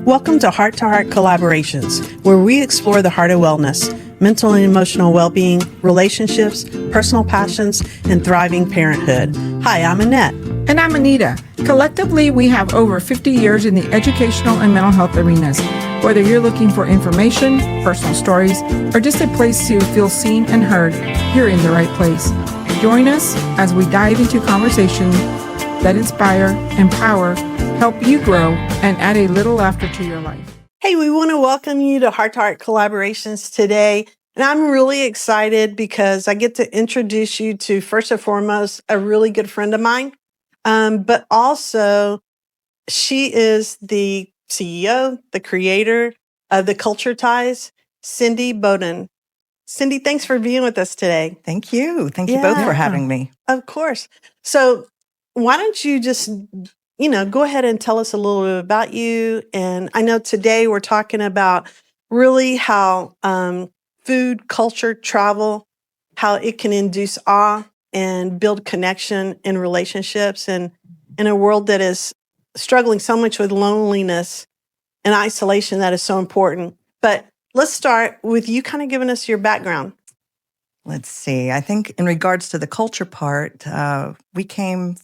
Welcome to Heart Collaborations, where we explore the heart of wellness, mental and emotional well-being, relationships, personal passions, and thriving parenthood. Hi, I'm Annette. And I'm Anita. Collectively, we have over 50 years in the educational and mental health arenas. Whether you're looking for information, personal stories, or just a place to feel seen and heard, you're in the right place. Join us as we dive into conversations that inspire, empower, help you grow, and add a little laughter to your life. Hey, we want to welcome you to Heart Collaborations today. And I'm really excited because I get to introduce you to, first and foremost, a really good friend of mine. But also, she is the CEO, the creator of the Culture Ties, Cindy Bowden. Cindy, thanks for being with us today. Thank you. Thank you both for having me. Of course. So why don't you just, go ahead and tell us a little bit about you. And I know today we're talking about really how food, culture, travel, how it can induce awe and build connection in relationships. And in a world that is struggling so much with loneliness and isolation, that is so important. But let's start with you kind of giving us your background. Let's see. I think in regards to the culture part, we came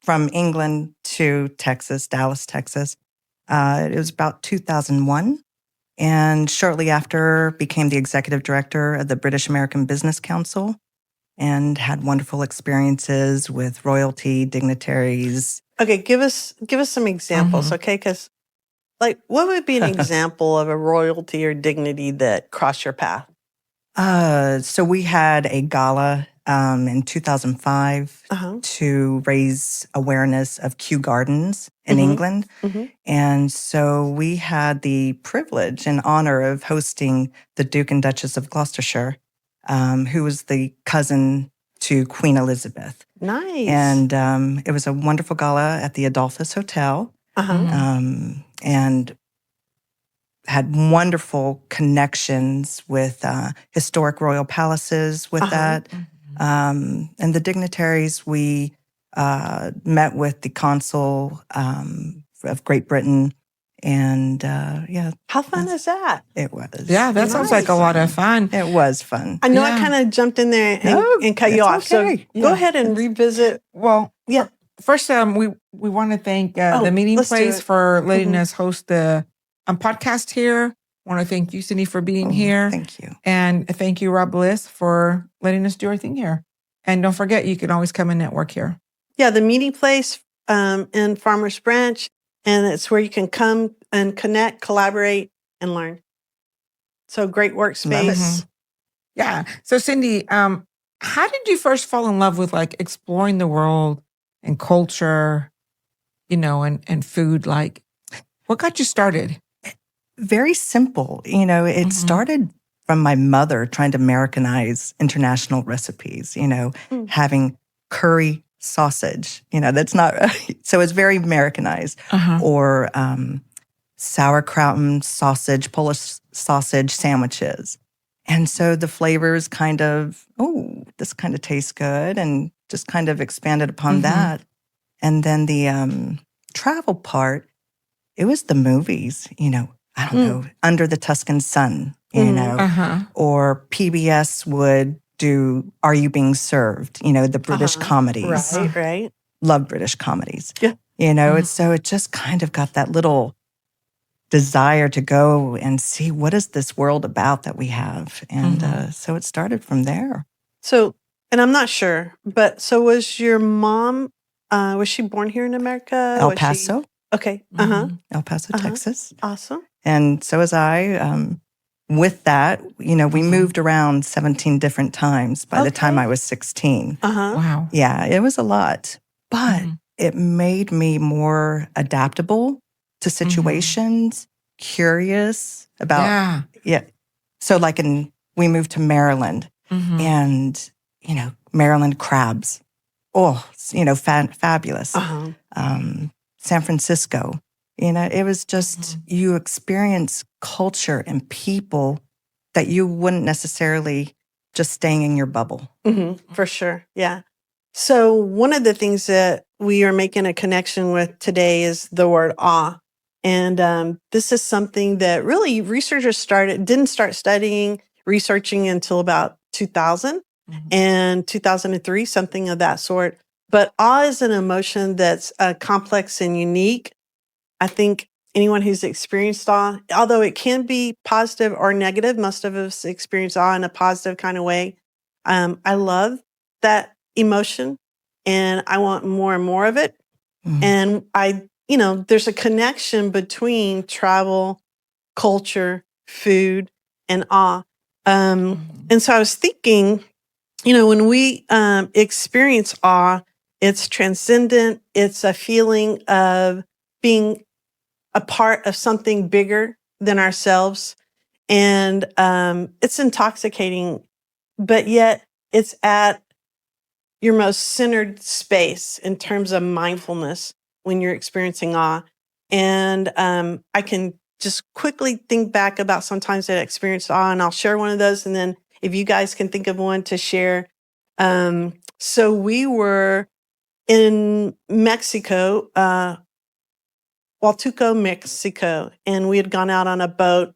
from England to Texas, Dallas, Texas. It was about 2001. And shortly after, became the executive director of the British American Business Council and had wonderful experiences with royalty, dignitaries. Okay, give us some examples, okay? Because, what would be an example of a royalty or dignity that crossed your path? So we had a gala in 2005 to raise awareness of Kew Gardens in England. And so we had the privilege and honor of hosting the Duke and Duchess of Gloucestershire, who was the cousin to Queen Elizabeth. Nice. And it was a wonderful gala at the Adolphus Hotel. And had wonderful connections with historic royal palaces with that. And the dignitaries, we met with the consul of Great Britain. And How fun is that? It was. Yeah, that sounds like a lot of fun. It was fun. I know I kind of jumped in there and cut you off. Okay. So go ahead and revisit. Well, first, we want to thank the Meeting Place for letting us host the podcast here. I want to thank you, Cindy, for being here. Thank you. And thank you, Rob Bliss, for letting us do our thing here. And don't forget, you can always come and network here. Yeah, the Meeting Place in Farmers Branch. And it's where you can come and connect, collaborate, and learn. So great workspace. Yeah. So Cindy, how did you first fall in love with exploring the world and culture, and food? What got you started? Very simple. It started from my mother trying to Americanize international recipes, having curry sausage, that's not, so it's very Americanized. Or sauerkraut and sausage, Polish sausage sandwiches. And so the flavors kind of, this kind of tastes good, and just kind of expanded upon that. And then the travel part, it was the movies, I don't know, Under the Tuscan Sun, or PBS would do Are You Being Served, the British comedies. Right. Love British comedies. Yeah. And so it just kind of got that little desire to go and see what is this world about that we have. And so it started from there. So, and I'm not sure, but so was your mom, was she born here in America? El Paso. Okay. El Paso, Texas. Awesome. And so was I. With that, we moved around 17 different times by the time I was 16. Wow. Yeah, it was a lot. But it made me more adaptable to situations, curious about, So we moved to Maryland and, Maryland crabs. Fabulous. San Francisco. It was just, you experience culture and people that you wouldn't necessarily just staying in your bubble. For sure. Yeah. So one of the things that we are making a connection with today is the word awe. And this is something that really researchers didn't start researching until about 2000 and 2003, something of that sort. But awe is an emotion that's complex and unique. I think anyone who's experienced awe, although it can be positive or negative, most of us experience awe in a positive kind of way. I love that emotion and I want more and more of it. And there's a connection between travel, culture, food, and awe. And so I was thinking, when we experience awe, it's transcendent. It's a feeling of being a part of something bigger than ourselves. And it's intoxicating, but yet it's at your most centered space in terms of mindfulness when you're experiencing awe. And I can just quickly think back about sometimes that I experienced awe, and I'll share one of those. And then if you guys can think of one to share. So we were in Mexico, Hualtuco, Mexico, and we had gone out on a boat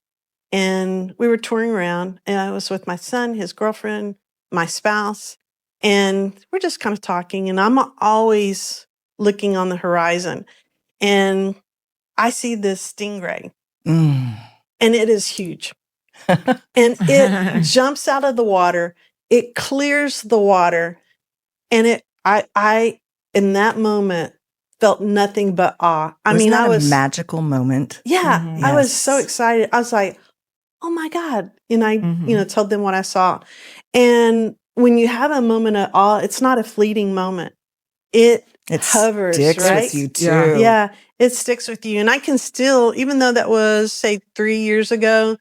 and we were touring around. And I was with my son, his girlfriend, my spouse, and we're just kind of talking. And I'm always looking on the horizon. And I see this stingray, and it is huge. And it jumps out of the water. It clears the water. And I in that moment, felt nothing but awe. I was a magical moment. Yeah, I was so excited. I was like, "Oh my God!" And I, told them what I saw. And when you have a moment of awe, it's not a fleeting moment. It hovers, sticks right? with you too. Yeah, it sticks with you. And I can still, even though that was say 3 years ago,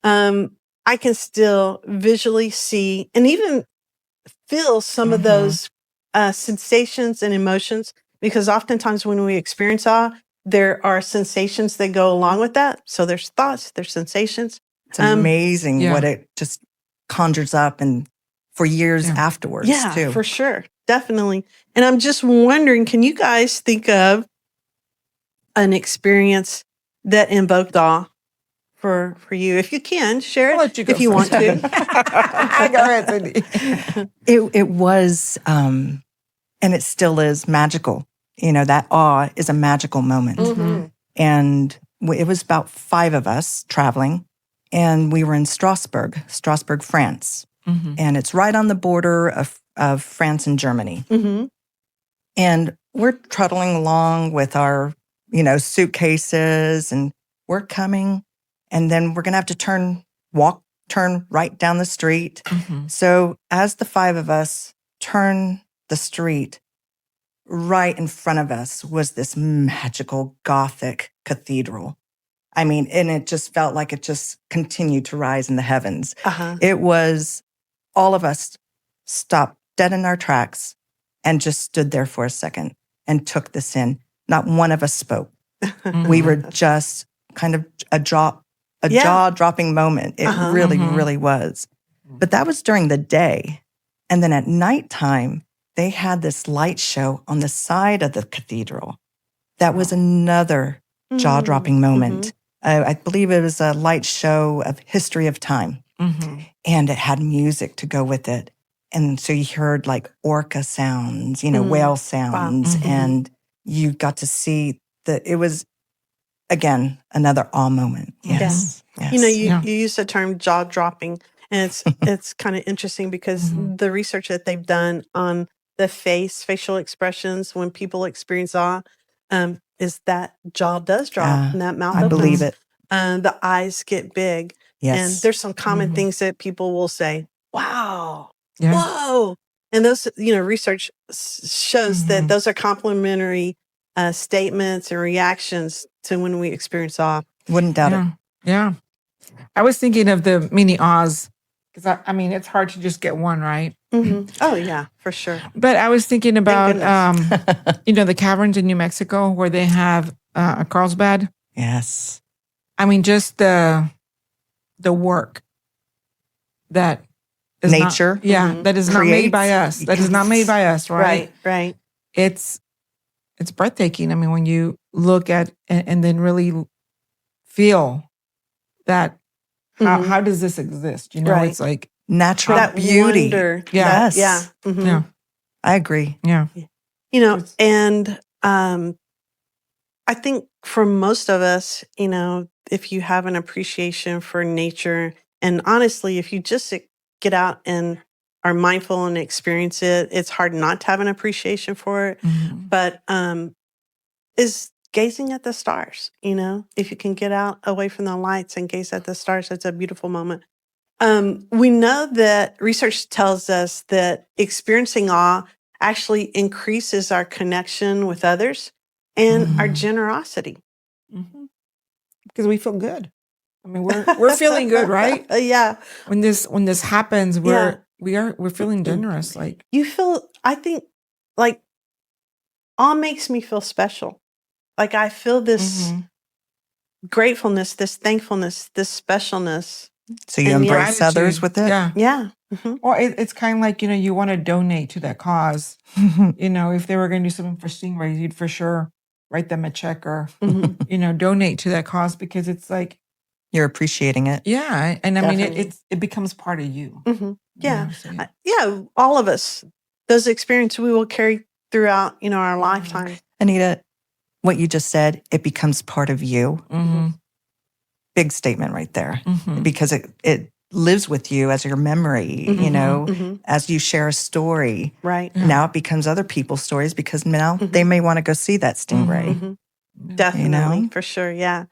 I can still visually see and even feel some of those sensations and emotions. Because oftentimes when we experience awe, there are sensations that go along with that. So there's thoughts, there's sensations. It's amazing what it just conjures up and for years afterwards too. Yeah, for sure. Definitely. And I'm just wondering, can you guys think of an experience that invoked awe for you? If you can, share it I'll let you go if you want to. Go ahead, Cindy. It was, and it still is magical. That awe is a magical moment. And it was about 5 of us traveling, and we were in Strasbourg, France. And it's right on the border of France and Germany. And we're trudging along with our, suitcases, and we're coming, and then we're going to have to turn right down the street. So as the 5 of us turn the street, right in front of us was this magical Gothic cathedral. And it just felt like it just continued to rise in the heavens. It was, all of us stopped dead in our tracks and just stood there for a second and took this in. Not one of us spoke. We were just kind of a jaw-dropping moment. It really was. But that was during the day. And then at nighttime, they had this light show on the side of the cathedral. That was another jaw-dropping moment. I believe it was a light show of history of time. And it had music to go with it. And so you heard like orca sounds, whale sounds. And you got to see it was, again, another awe moment. Yes. You use the term jaw-dropping. And it's kind of interesting because the research that they've done on the facial expressions when people experience awe, is that jaw does drop and that mouth opens. I believe it. The eyes get big. And there's some common things that people will say, wow, whoa. And those, research shows that those are complementary statements and reactions to when we experience awe. Wouldn't doubt it. Yeah. I was thinking of the mini awes because, it's hard to just get one, right? Oh, yeah, for sure. But I was thinking about, the caverns in New Mexico where they have a Carlsbad. Yes. Just the work that is nature. That is not made by us. That is not made by us, right? Right. It's breathtaking. When you look at and then really feel that Mhm. how does this exist? Right. It's like Natural That beauty. wonder. Yeah. That, yeah. Mhm. yeah, I agree. yeah. It's- And I think for most of us, if you have an appreciation for nature, and honestly, if you just get out and are mindful and experience it, it's hard not to have an appreciation for it. Mhm. But is gazing at the stars, if you can get out away from the lights and gaze at the stars, it's a beautiful moment. We know that research tells us that experiencing awe actually increases our connection with others and our Mhm. generosity. Mhm. Because we feel good. I mean, we're feeling good, right? Yeah. When this happens, Yeah. we're feeling generous. Like, I think, like, awe makes me feel special. Like, I feel this Mhm. gratefulness, this thankfulness, this specialness. So you And yet- embrace others Gratitude. with it? Yeah. Yeah. Mhm. Or it's kind of like, you want to donate to that cause. If they were going to do something for stingrays, you'd for sure write them a check or, Mhm. donate to that cause because it's like, You're appreciating it. yeah. And I mean, Definitely. it becomes part of you. Mhm. Yeah. So, Yeah. All of us, those experiences we will carry throughout, our lifetime. Anita, what you just said, it becomes part of you. Mhm. Big statement right there. Mhm. Because it lives with you as your memory, Mhm. as you share a story. Right. Yeah. Now it becomes other people's stories because now Mhm. they may want to go see that stingray. Mhm. Yeah. Definitely, know? for sure. Yeah.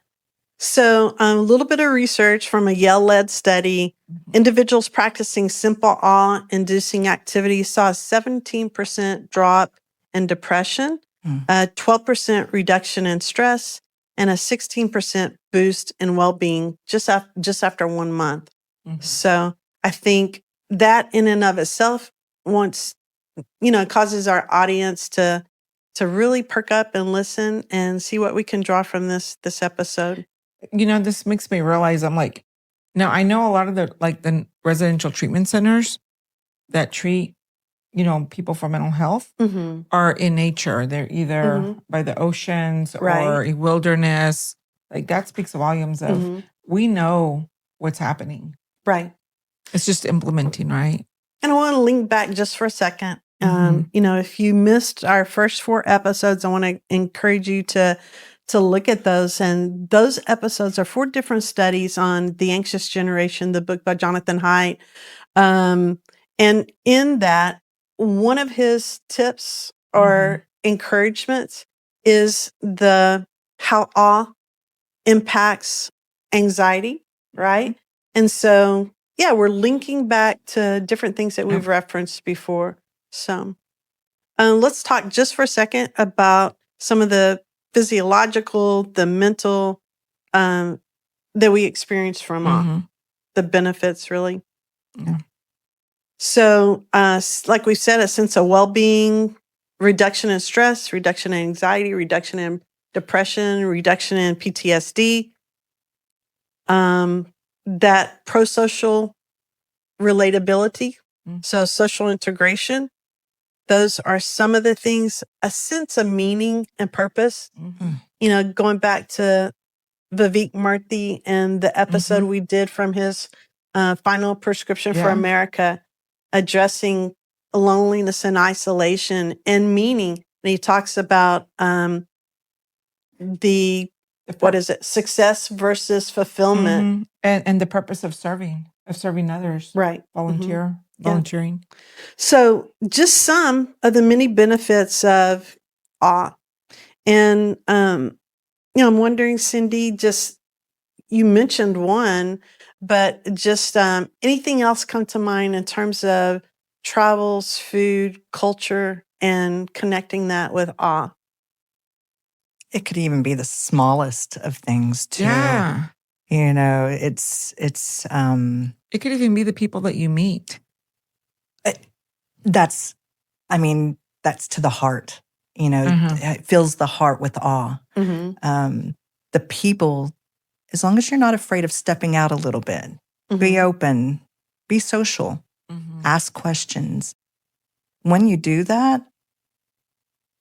So, a little bit of research from a Yale led study. Individuals practicing simple awe inducing activities saw a 17% drop in depression, Mm. a 12% reduction in stress, and a 16% boost in well being just after 1 month. Mhm. So, I think that in and of itself causes our audience to really perk up and listen and see what we can draw from this episode. This makes me realize I'm like, now I know a lot of the residential treatment centers that treat, people for mental health Mm-hmm. are in nature. They're either Mhm. by the oceans or Right. a wilderness. Like that speaks volumes of Mhm. we know what's happening. Right. It's just implementing, right? And I want to link back just for a second. Mhm. If you missed our first 4 episodes, I want to encourage you to look at those. And those episodes are 4 different studies on The Anxious Generation, the book by Jonathan Haidt. And in that, one of his tips or encouragements is how awe impacts anxiety, right? And so, yeah, we're linking back to different things that we've referenced before. So, let's talk just for a second about some of the physiological, the mental that we experience from awe, the benefits, really. Yeah. So, like we said, a sense of well-being, reduction in stress, reduction in anxiety, reduction in depression, reduction in PTSD, that pro-social relatability, so social integration. Those are some of the things, a sense of meaning and purpose. Going back to Vivek Murthy and the episode we did from his Final Prescription for Yeah. America, addressing loneliness and isolation and meaning. And he talks about success versus fulfillment. And the purpose of serving others. Right. Volunteering. So just some of the many benefits of awe. And, I'm wondering, Cindy, just you mentioned one, but just anything else come to mind in terms of travels, food, culture, and connecting that with awe? It could even be the smallest of things too. Yeah. It's It could even be the people that you meet. that's to the heart. It fills the heart with awe. Mm-hmm. The people, as long as you're not afraid of stepping out a little bit, be open, be social, ask questions. When you do that,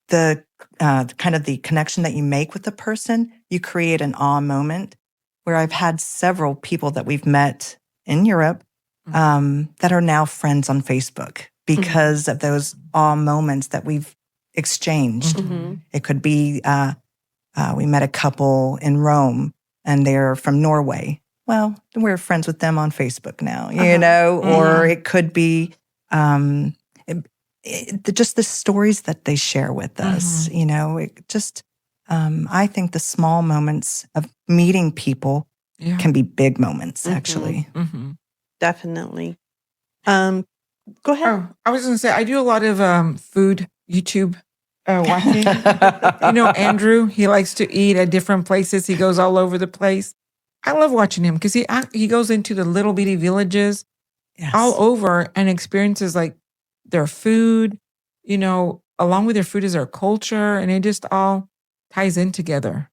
the kind of the connection that you make with the person, you create an awe moment where I've had several people that we've met in Europe that are now friends on Facebook because of those awe moments that we've exchanged. It could be we met a couple in Rome and they're from Norway. Well, we're friends with them on Facebook now, you know, or it could be just the stories that they share with us, you know, it just, I think the small moments of meeting people can be big moments, actually. Definitely. Go ahead. Oh, I was going to say, I do a lot of food YouTube watching. You know, Andrew, he likes to eat at different places. He goes all over the place. I love watching him because he goes into the little bitty villages all over and experiences like their food, you know, along with their food is their culture, and it just all ties in together.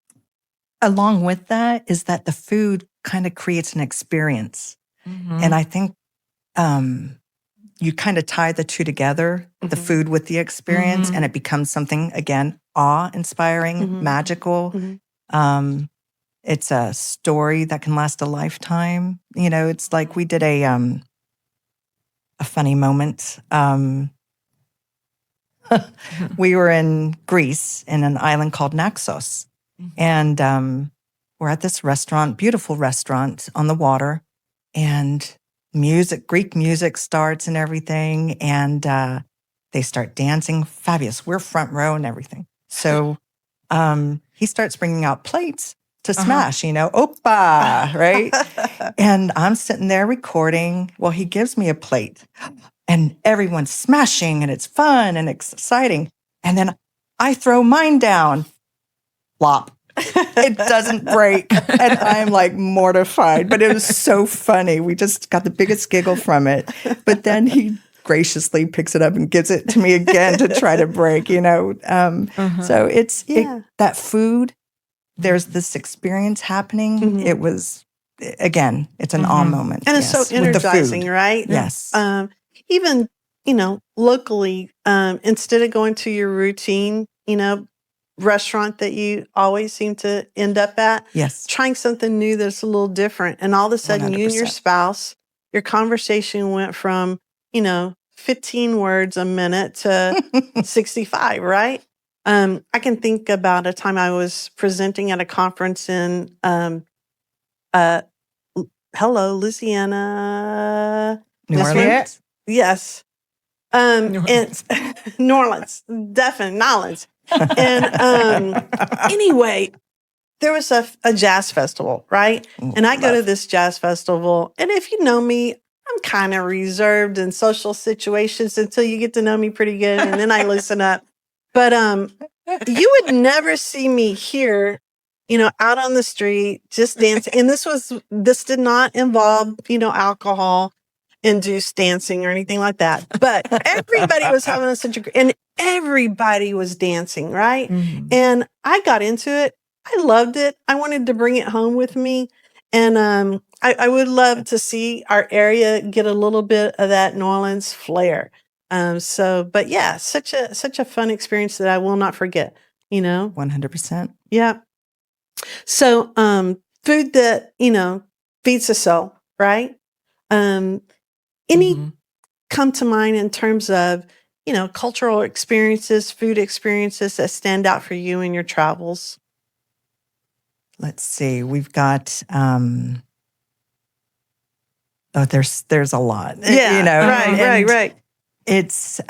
Along with that is that the food kind of creates an experience. And I think you kind of tie the two together, the food with the experience, and it becomes something, again, awe-inspiring, magical. It's a story that can last a lifetime. You know, it's like we did a funny moment. We were in Greece in an island called Naxos. And we're at this restaurant, beautiful restaurant on the water. And Greek music starts and everything. And they start dancing. Fabulous. We're front row and everything. So he starts bringing out plates to smash, you know, Opa, right? And I'm sitting there recording. Well, he gives me a plate and everyone's smashing and it's fun and exciting. And then I throw mine down, flop. It doesn't break. And I'm like mortified, but it was so funny. We just got the biggest giggle from it. But then he graciously picks it up and gives it to me again to try to break, you know. So it's that food. There's this experience happening. It was, again, it's an awe moment. And it's so energizing, right? Yes. Even, you know, locally, instead of going to your routine, you know, restaurant that you always seem to end up at, trying something new that's a little different. And all of a sudden, 100%. You and your spouse, your conversation went from, you know, 15 words a minute to 65, right? I can think about a time I was presenting at a conference in, Louisiana. New Orleans? Yes. And New Orleans, definitely, Nolans. And anyway, there was a jazz festival, right? And I go to this jazz festival, and if you know me, I'm kind of reserved in social situations until you get to know me pretty good, and then I loosen up. But you would never see me here, you know, out on the street just dancing. And this did not involve, you know, alcohol induced dancing or anything like that. But everybody was having and everybody was dancing, right? And I got into it. I loved it. I wanted to bring it home with me. And I would love to see our area get a little bit of that New Orleans flair. But yeah, such a fun experience that I will not forget, you know? 100%. Yeah. So, food that, you know, feeds the soul, right? Any come to mind in terms of, you know, cultural experiences, food experiences that stand out for you in your travels? Let's see. We've got, there's a lot. Yeah, you know, right. It's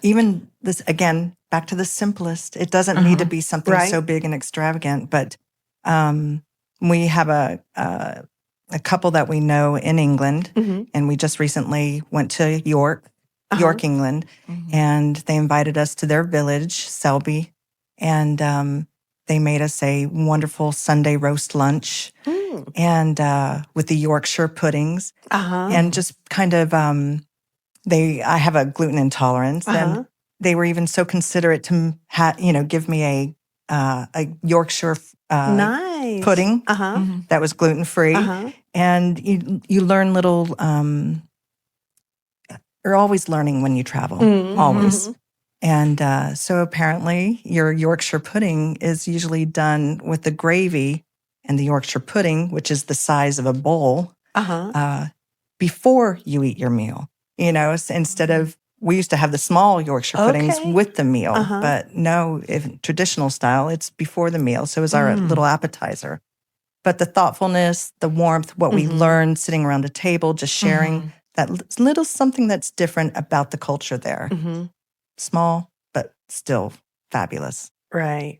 even this, again, back to the simplest. It doesn't need to be something so big and extravagant, but we have a couple that we know in England, and we just recently went to York, England, and they invited us to their village, Selby, and they made us a wonderful Sunday roast lunch, and with the Yorkshire puddings, and just kind of I have a gluten intolerance, and they were even so considerate to give me a Yorkshire pudding that was gluten-free. And you learn little, you're always learning when you travel, always. And so apparently your Yorkshire pudding is usually done with the gravy and the Yorkshire pudding, which is the size of a bowl, Uh-huh. before you eat your meal. Instead of, we used to have the small Yorkshire puddings Okay. with the meal, Uh-huh. but no, if traditional style, it's before the meal. So it was our little appetizer. But the thoughtfulness, the warmth, what we learned sitting around a table, just sharing that little something that's different about the culture there. Small, but still fabulous. Right.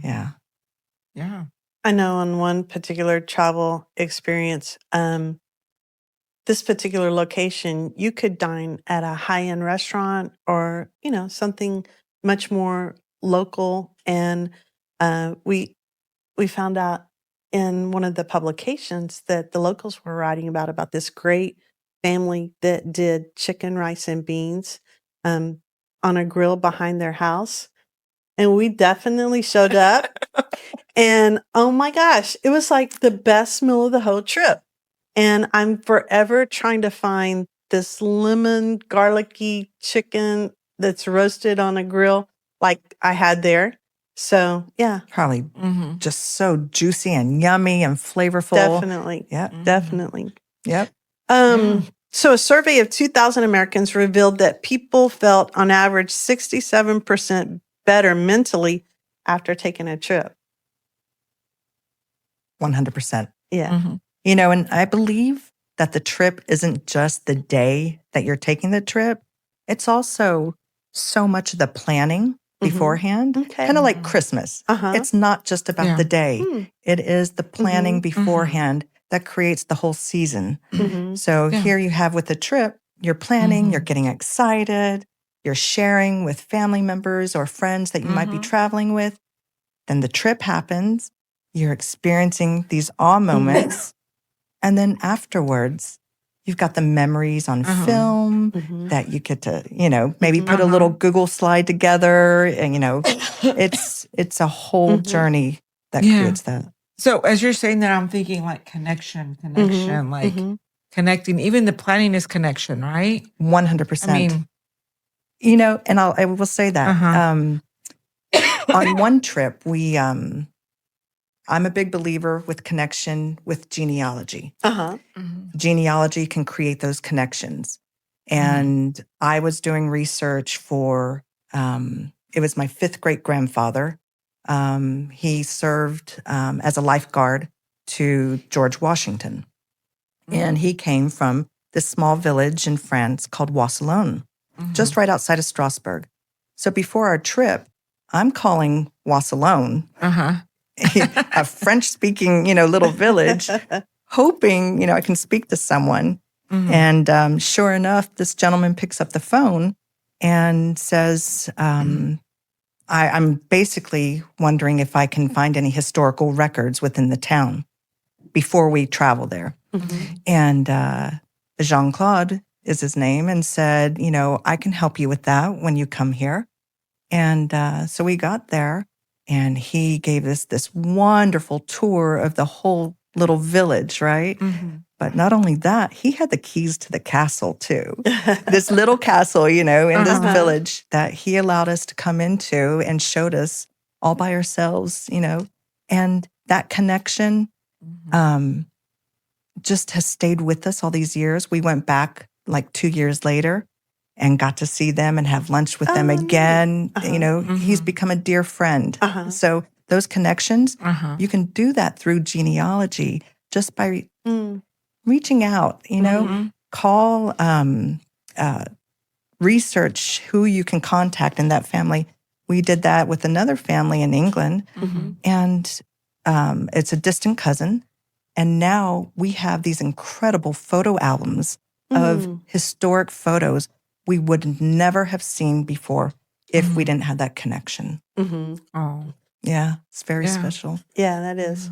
Yeah. Yeah. I know on one particular travel experience, this particular location, you could dine at a high-end restaurant or, something much more local. And we found out in one of the publications that the locals were writing about this great family that did chicken, rice, and beans on a grill behind their house. And we definitely showed up. And oh my gosh, it was like the best meal of the whole trip. And I'm forever trying to find this lemon garlicky chicken that's roasted on a grill like I had there. So, yeah, Probably just so juicy and yummy and flavorful. definitely. Yep. Definitely. Yep. So a survey of 2,000 Americans revealed that people felt on average 67% better mentally after taking a trip. 100%. Yeah. And I believe that the trip isn't just the day that you're taking the trip. It's also so much of the planning beforehand, Okay. kind of like Christmas. Uh-huh. It's not just about the day. It is the planning beforehand that creates the whole season. So here you have with the trip, you're planning, you're getting excited, you're sharing with family members or friends that you might be traveling with. Then the trip happens, you're experiencing these awe moments. And then afterwards, you've got the memories on film that you get to, maybe put a little Google slide together. And, it's a whole journey that creates that. So as you're saying that, I'm thinking like connection, like connecting. Even the planning is connection, right? 100%. I mean, and I will say that on one trip, I'm a big believer with connection with genealogy. Genealogy can create those connections. And I was doing research for, it was my fifth great grandfather. He served as a lifeguard to George Washington. And he came from this small village in France called Wasselonne, just right outside of Strasbourg. So before our trip, I'm calling Wasselonne, a French-speaking, little village, hoping, I can speak to someone. And sure enough, this gentleman picks up the phone and says, I'm basically wondering if I can find any historical records within the town before we travel there. And Jean-Claude is his name and said, I can help you with that when you come here. And so we got there. And he gave us this wonderful tour of the whole little village, right? But not only that, he had the keys to the castle too. This little castle, in this village that he allowed us to come into and showed us all by ourselves, And that connection just has stayed with us all these years. We went back like 2 years later and got to see them and have lunch with them again. He's become a dear friend. So those connections, you can do that through genealogy just by reaching out, call, research who you can contact in that family. We did that with another family in England, and it's a distant cousin. And now we have these incredible photo albums of historic photos we would never have seen before if we didn't have that connection. Oh, Yeah, it's very special. Yeah, that is.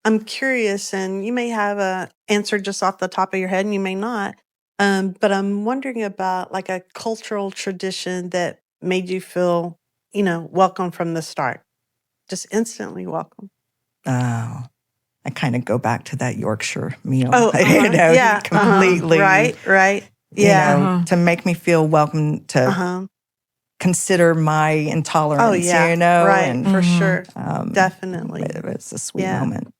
I'm curious, and you may have a answer just off the top of your head, and you may not. But I'm wondering about like a cultural tradition that made you feel, welcome from the start, just instantly welcome. Oh, I kind of go back to that Yorkshire meal. Oh, yeah, completely. Right. Yeah. To make me feel welcome, to consider my intolerance. Oh, yeah. Right, and for sure, definitely. It was a sweet moment.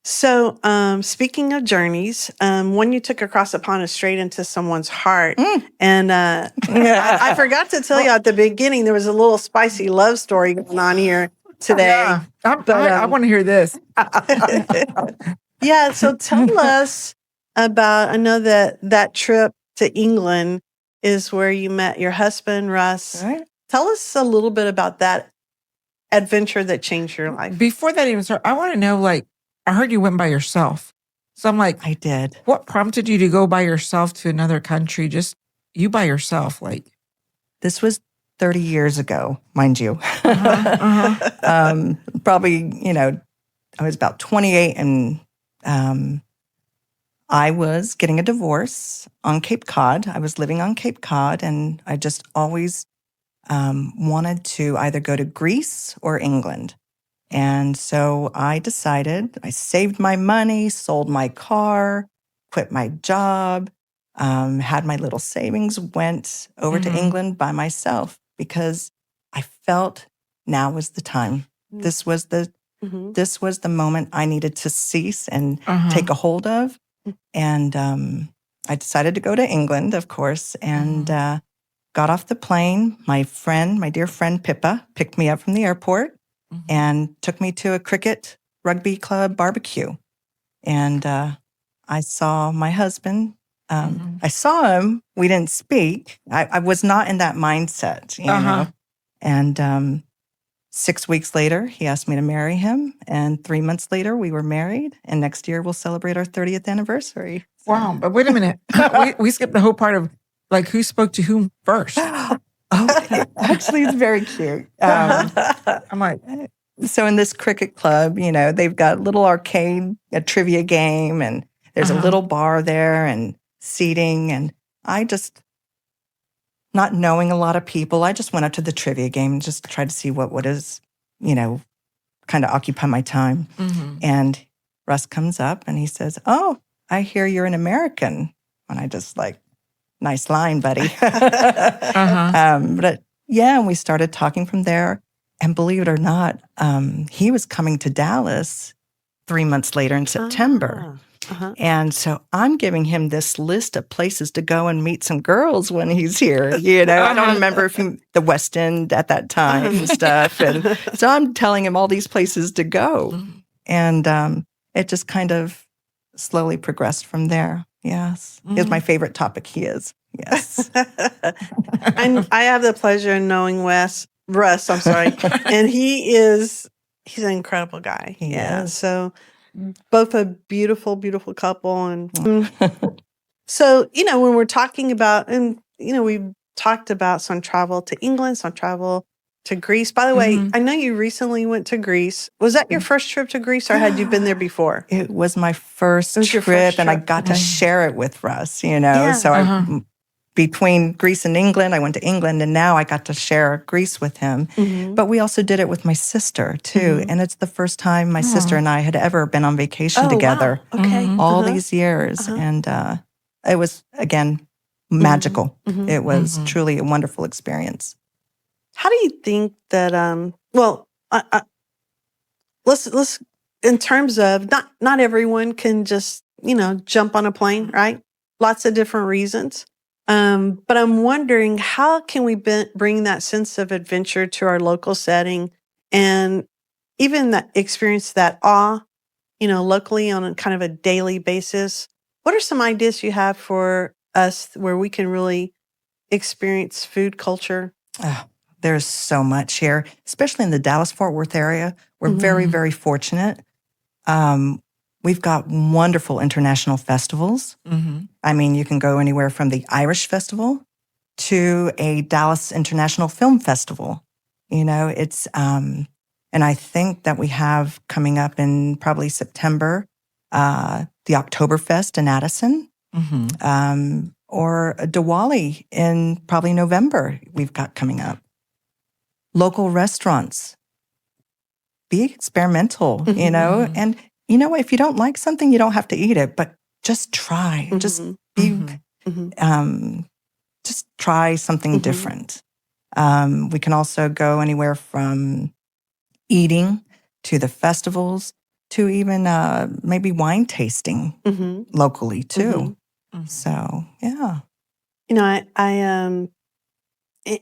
So, speaking of journeys, one you took across the pond is straight into someone's heart. And I forgot to tell you at the beginning, there was a little spicy love story going on here today. Yeah, I want to hear this. Yeah, so tell us about, I know that trip to England is where you met your husband, Russ. Right. Tell us a little bit about that adventure that changed your life. Before that even started, I want to know, like, I heard you went by yourself. So I'm like, I did. what prompted you to go by yourself to another country? Just you by yourself, like. This was 30 years ago, mind you. Probably, I was about 28 and I was getting a divorce on Cape Cod. I was living on Cape Cod and I just always wanted to either go to Greece or England. And so I decided, I saved my money, sold my car, quit my job, had my little savings, went over to England by myself because I felt now was the time. This was the moment I needed to cease and take a hold of. And I decided to go to England, of course, and got off the plane. My dear friend Pippa, picked me up from the airport and took me to a cricket rugby club barbecue. And I saw my husband. I saw him. We didn't speak. I was not in that mindset, you know. And 6 weeks later, he asked me to marry him. And 3 months later, we were married. And next year, we'll celebrate our 30th anniversary. Wow. But wait a minute. we skipped the whole part of, like, who spoke to whom first. Actually, it's very cute. I'm like, so in this cricket club, they've got a little arcade, a trivia game, and there's a little bar there and seating. And I just, not knowing a lot of people, I just went up to the trivia game and just tried to see what is, kind of occupy my time. And Russ comes up and he says, "Oh, I hear you're an American." And I just like, nice line, buddy. But yeah, and we started talking from there. And believe it or not, he was coming to Dallas 3 months later in September. And so I'm giving him this list of places to go and meet some girls when he's here. I don't remember if the West End at that time and stuff. And so I'm telling him all these places to go. And it just kind of slowly progressed from there. Yes. It's my favorite topic. He is. Yes. And I have the pleasure of knowing Russ, I'm sorry. And he's an incredible guy. Yeah. So both a beautiful, beautiful couple. And so, when we're talking about, and, we've talked about some travel to England, some travel to Greece. By the way, I know you recently went to Greece. Was that your first trip to Greece or had you been there before? It was my first trip and I got to share it with Russ, Yeah. So between Greece and England, I went to England and now I got to share Greece with him. But we also did it with my sister too. And it's the first time my sister and I had ever been on vacation together. Wow. Okay. All these years. And it was, again, magical. It was truly a wonderful experience. How do you think that, let's, in terms of, not everyone can just, jump on a plane, right? Lots of different reasons. But I'm wondering, how can we bring that sense of adventure to our local setting and even experience that awe, locally on a kind of a daily basis? What are some ideas you have for us where we can really experience food culture? There's so much here, especially in the Dallas-Fort Worth area. We're very, very fortunate. We've got wonderful international festivals. I mean, you can go anywhere from the Irish Festival to a Dallas International Film Festival. It's, and I think that we have coming up in probably September, the Oktoberfest in Addison, or a Diwali in probably November we've got coming up. Local restaurants. Be experimental, and if you don't like something, you don't have to eat it, but just try. Just just try something different. We can also go anywhere from eating to the festivals to even maybe wine tasting locally too. Mhm. So, yeah. You know,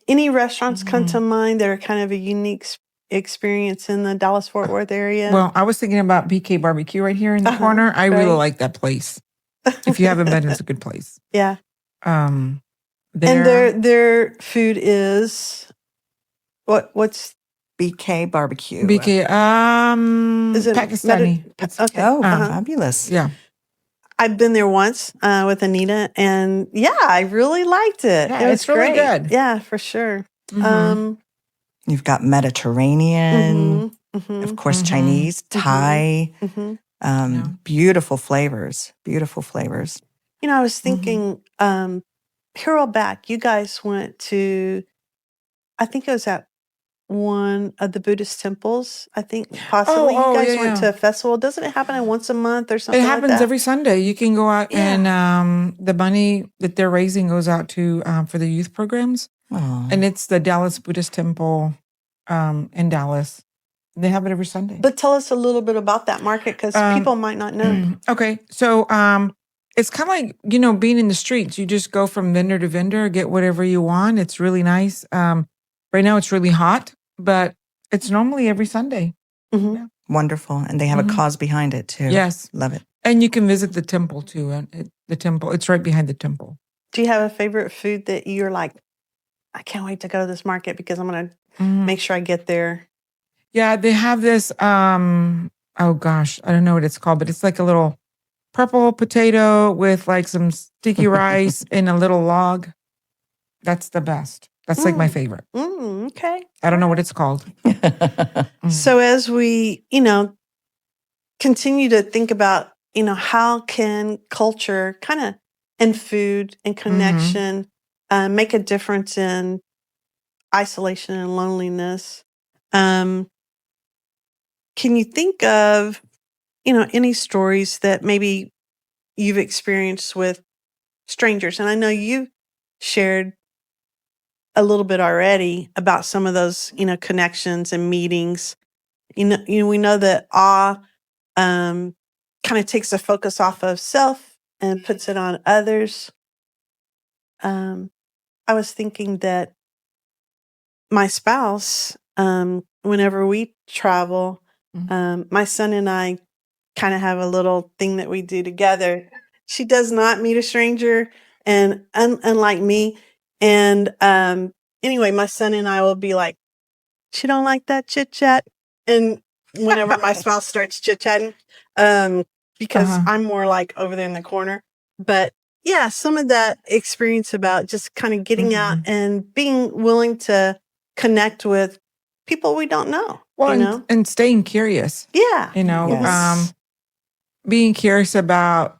any restaurants come to mind that are kind of a unique experience in the Dallas-Fort Worth area? Well, I was thinking about BK Barbecue right here in the corner. I really like that place. If you haven't been, it's a good place. Yeah. And their food is what's BK Barbecue. BK is it Pakistani. Okay. Fabulous. Yeah. I've been there once with Anita, and yeah, I really liked it. Yeah, It was it's really great. good. Yeah, for sure. You've got Mediterranean, of course, Chinese, Thai, beautiful flavors, beautiful flavors. You know, I was thinking, Hero back, you guys went to, I think it was at one of the Buddhist temples. I think possibly you guys went to a festival. Doesn't it happen once a month or something It like happens that? every Sunday. You can go out and the money that they're raising goes out to for the youth programs. Aww. And it's the Dallas Buddhist Temple in Dallas. They have it every Sunday. But tell us a little bit about that market because people might not know. Okay. So it's kind of like, being in the streets. You just go from vendor to vendor, get whatever you want. It's really nice. Right now it's really hot, but it's normally every Sunday. Yeah. Wonderful. And they have a cause behind it too. Yes. Love it. And you can visit the temple too. And the temple, it's right behind the temple. Do you have a favorite food that you're like, I can't wait to go to this market because I'm going to make sure I get there? Yeah, they have this, oh gosh, I don't know what it's called, but it's like a little purple potato with like some sticky rice in a little log. That's the best. That's like my favorite. Okay. I don't know what it's called. So as we, continue to think about, how can culture kind of and food and connection make a difference in isolation and loneliness? Can you think of, any stories that maybe you've experienced with strangers? And I know you shared a little bit already about some of those, connections and meetings. We know that awe kind of takes the focus off of self and puts it on others. I was thinking that my spouse, whenever we travel, my son and I kind of have a little thing that we do together. She does not meet a stranger, and unlike me. And anyway, my son and I will be like, she don't like that chit chat. And whenever my spouse starts chit chatting, because I'm more like over there in the corner. But yeah, some of that experience about just kind of getting out and being willing to connect with people we don't know. Well, and staying curious. Yeah. Yes. Being curious about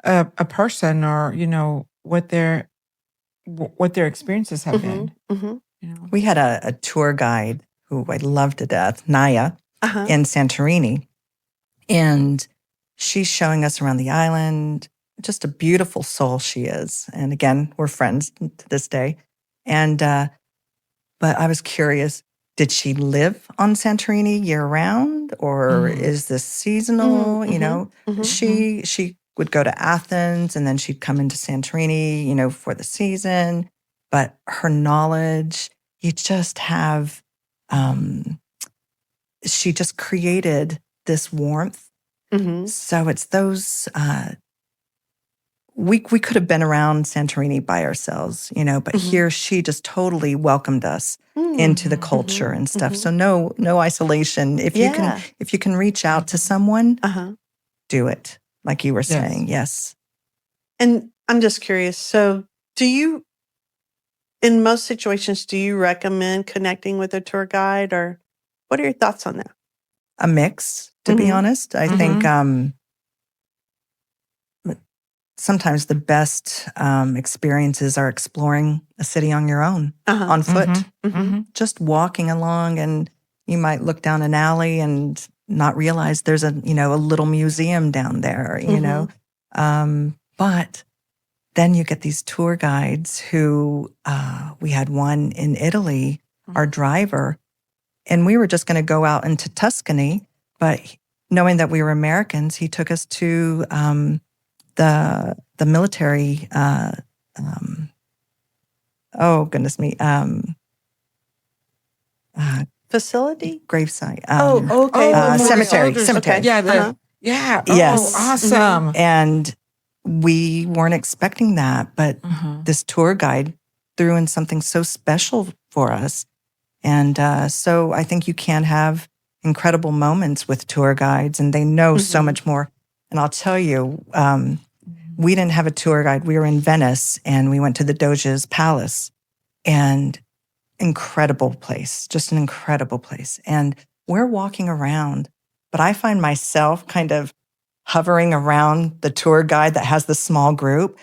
a person or, what their experiences have been. We had a tour guide who I love to death, Naya, in Santorini. And she's showing us around the island. Just a beautiful soul she is. And again, we're friends to this day. And but I was curious, did she live on Santorini year round or is this seasonal? She would go to Athens and then she'd come into Santorini, for the season. But her knowledge, you just have, she just created this warmth. So it's those, we could have been around Santorini by ourselves, but here she just totally welcomed us into the culture and stuff. So no isolation. If you can reach out to someone, do it. Like you were saying, yes. And I'm just curious. So in most situations, do you recommend connecting with a tour guide or what are your thoughts on that? A mix, to be honest. I think sometimes the best experiences are exploring a city on your own, on foot, just walking along, and you might look down an alley and not realize there's a little museum down there, but then you get these tour guides who, we had one in Italy, our driver, and we were just going to go out into Tuscany, but knowing that we were Americans, he took us to the military. Oh goodness me! Facility? Gravesite. Okay. Memorial Cemetery. Elders. Cemetery. Yeah, Uh-huh. yeah. Yes. Oh, awesome. And we weren't expecting that, but this tour guide threw in something so special for us. And so I think you can have incredible moments with tour guides, and they know so much more. And I'll tell you, we didn't have a tour guide. We were in Venice, and we went to the Doge's Palace, and incredible place, just an incredible place. And we're walking around, but I find myself kind of hovering around the tour guide that has the small group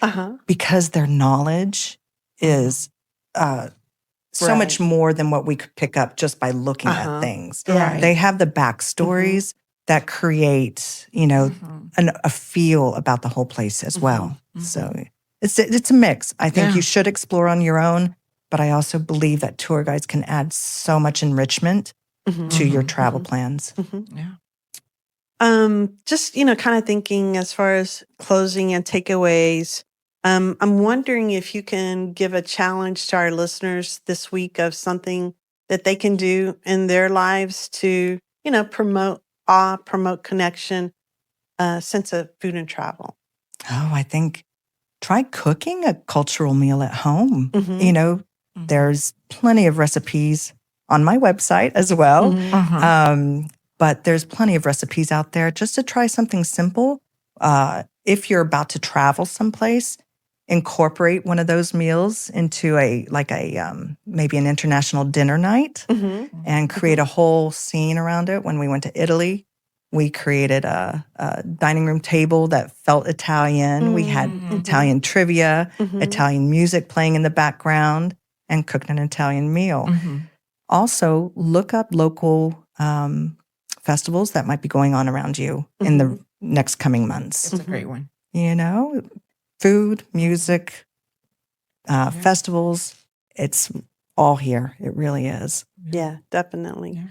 because their knowledge is so much more than what we could pick up just by looking at things. Right. They have the backstories that create, a feel about the whole place as well. So it's a mix. I think you should explore on your own, but I also believe that tour guides can add so much enrichment to your travel plans. Yeah. Just, kind of thinking as far as closing and takeaways, I'm wondering if you can give a challenge to our listeners this week of something that they can do in their lives to, promote awe, promote connection, sense of food and travel. Oh, I think try cooking a cultural meal at home. There's plenty of recipes on my website as well. But there's plenty of recipes out there just to try something simple. If you're about to travel someplace, incorporate one of those meals into maybe an international dinner night and create a whole scene around it. When we went to Italy, we created a dining room table that felt Italian. We had Italian trivia, Italian music playing in the background, and cooked an Italian meal. Also, look up local festivals that might be going on around you in the next coming months. That's a great one. Food, music, festivals, it's all here. It really is. Yeah, definitely.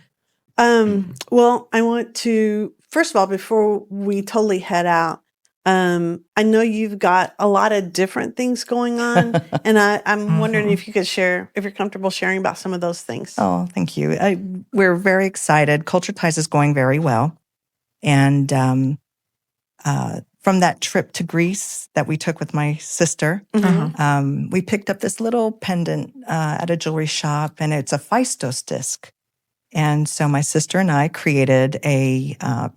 Well, I want to, first of all, before we totally head out, I know you've got a lot of different things going on, and I'm wondering if you could share, if you're comfortable sharing about some of those things. Oh, thank you. We're very excited. Culture Ties is going very well. And from that trip to Greece that we took with my sister, we picked up this little pendant at a jewelry shop, and it's a Phaistos disc. And so my sister and I created a film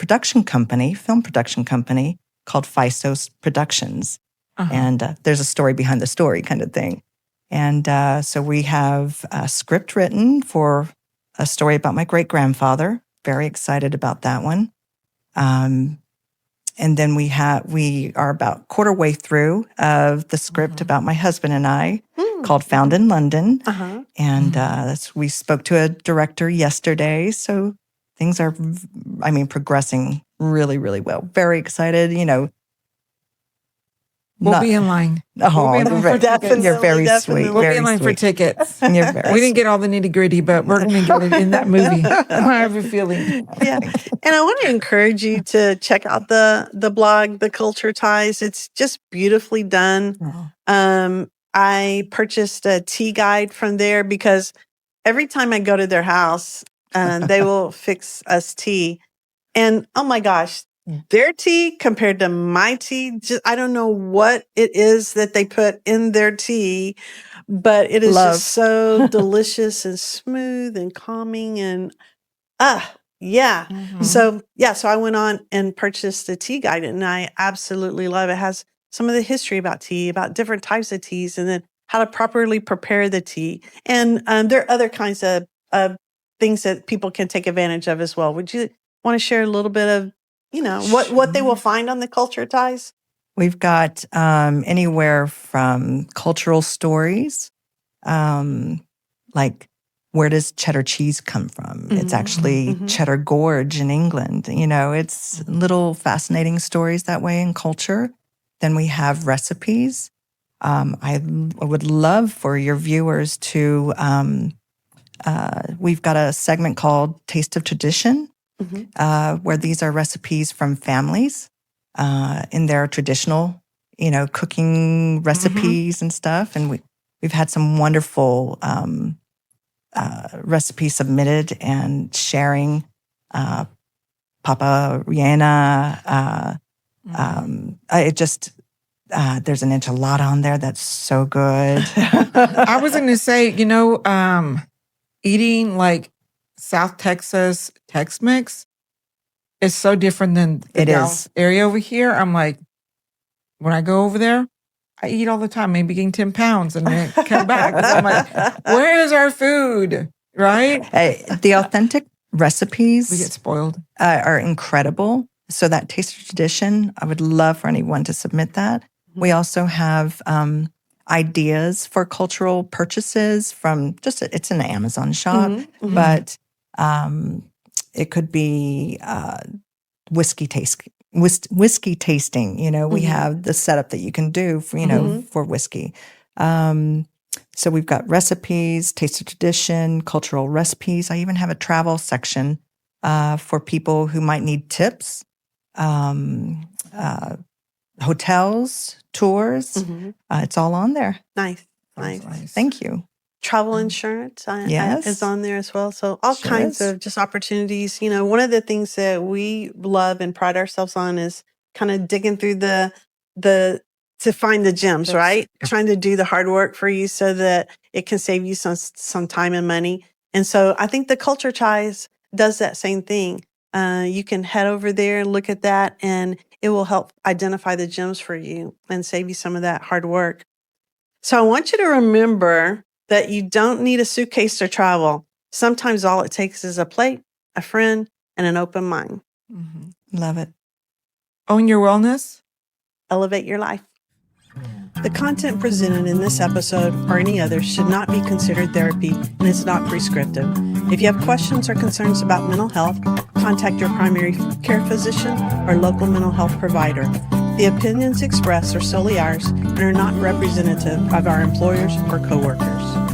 production company called Phaistos Productions. And there's a story behind the story kind of thing. And so we have a script written for a story about my great-grandfather. Very excited about that one. And then we are about quarter way through of the script about my husband and I called Found in London. And we spoke to a director yesterday. So things are, progressing really, really well. Very excited, We'll be in line. Oh, We'll be in line for definitely, you're very definitely. sweet. We'll very be in line for sweet. tickets. You're very We didn't get all the nitty gritty, but we're going to get it in that movie. I have a feeling. Yeah. And I want to encourage you to check out the blog, The Culture Ties. It's just beautifully done. I purchased a tea guide from there because every time I go to their house, they will fix us tea. And oh my gosh, their tea compared to my tea, I don't know what it is that they put in their tea, but it is just so delicious and smooth and calming and yeah. So I went on and purchased a tea guide, and I absolutely love it. It has some of the history about tea, about different types of teas, and then how to properly prepare the tea. And there are other kinds of things that people can take advantage of as well. Would you want to share a little bit of what they will find on the Culture Ties? We've got anywhere from cultural stories, like where does cheddar cheese come from? It's actually Cheddar Gorge in England. It's little fascinating stories that way in culture. Then we have recipes. I would love for your viewers to, we've got a segment called Taste of Tradition. where these are recipes from families in their traditional, cooking recipes and stuff. And we've had some wonderful recipes submitted and sharing. Papa Rihanna, there's an enchilada on there that's so good. I was going to say, eating like South Texas Tex-Mex is so different than the Dallas area over here. I'm like, when I go over there, I eat all the time, maybe gain 10 pounds and then come back. I'm like, where is our food? Right? The authentic recipes we get spoiled. Are incredible. So that Taste of Tradition, I would love for anyone to submit that. We also have ideas for cultural purchases from it's an Amazon shop, but it could be whiskey tasting. We have the setup that you can do for, for whiskey. So we've got recipes, Taste of Tradition, cultural recipes. I even have a travel section for people who might need tips, hotels, tours. It's all on there. Nice. Thank you. Travel insurance is on there as well. So all kinds of just opportunities. One of the things that we love and pride ourselves on is kind of digging through to find the gems, right? Yeah. Trying to do the hard work for you so that it can save you some time and money. And so I think the Culture Ties does that same thing. You can head over there and look at that, and it will help identify the gems for you and save you some of that hard work. So I want you to remember that you don't need a suitcase to travel. Sometimes all it takes is a plate, a friend, and an open mind. Love it. Own your wellness. Elevate your life. The content presented in this episode or any others should not be considered therapy and is not prescriptive. If you have questions or concerns about mental health, contact your primary care physician or local mental health provider. The opinions expressed are solely ours and are not representative of our employers or coworkers.